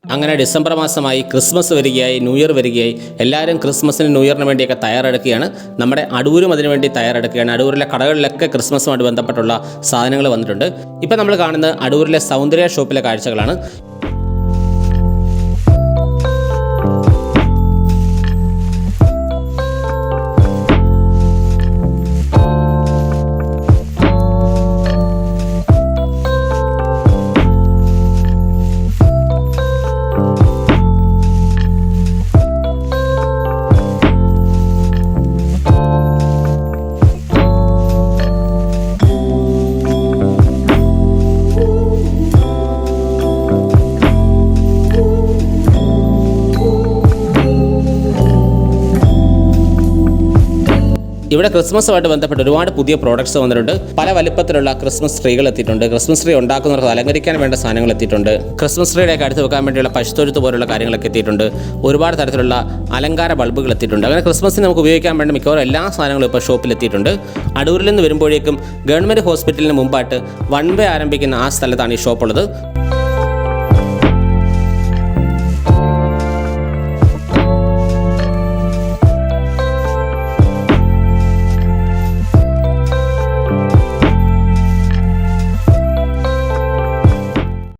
അങ്ങനെ ഡിസംബർ മാസമായി, Christmas വരികയായി, new year വരികയായി. എല്ലാവരും ക്രിസ്മസിന് ന്യൂ ഇയറിന് വേണ്ടിയൊക്കെ തയ്യാറെടുക്കുകയാണ്. നമ്മുടെ അടൂരും അതിനുവേണ്ടി തയ്യാറെടുക്കുകയാണ്. അടൂരിലെ കടകളിലൊക്കെ ക്രിസ്മസുമായിട്ട് ബന്ധപ്പെട്ടുള്ള സാധനങ്ങൾ വന്നിട്ടുണ്ട്. ഇപ്പം നമ്മൾ കാണുന്നത് അടൂരിലെ സൗന്ദര്യ ഷോപ്പിലെ കാഴ്ചകളാണ്. ഇവിടെ ക്രിസ്മസുമായിട്ട് ബന്ധപ്പെട്ട് ഒരുപാട് പുതിയ പ്രോഡക്ട്സ് വന്നിട്ടുണ്ട്. പല വലുപ്പത്തിലുള്ള ക്രിസ്മസ് ട്രീകൾ എത്തിയിട്ടുണ്ട്. ക്രിസ്മസ് ട്രീ ഉണ്ടാക്കുന്നവർക്ക് അലങ്കരിക്കാൻ വേണ്ട സാധനങ്ങൾ എത്തിയിട്ടുണ്ട്. ക്രിസ്മസ് ട്രീയുടെയൊക്കെ അടുത്ത് വെക്കാൻ വേണ്ടിയുള്ള പശുത്തൊഴുത്ത് പോലുള്ള കാര്യങ്ങളൊക്കെ എത്തിയിട്ടുണ്ട്. ഒരുപാട് തരത്തിലുള്ള അലങ്കാര ബൾബുകൾ എത്തിയിട്ടുണ്ട്. അങ്ങനെ ക്രിസ്മസിന് നമുക്ക് ഉപയോഗിക്കാൻ വേണ്ട മിക്കവാറും എല്ലാ സാധനങ്ങളും ഇപ്പോൾ ഷോപ്പിൽ എത്തിയിട്ടുണ്ട്. അടൂരിൽ നിന്ന് വരുമ്പോഴേക്കും ഗവൺമെൻറ് ഹോസ്പിറ്റലിന് മുമ്പായിട്ട് വൺ വേ ആരംഭിക്കുന്ന ആ സ്ഥലത്താണ് ഈ ഷോപ്പുള്ളത്.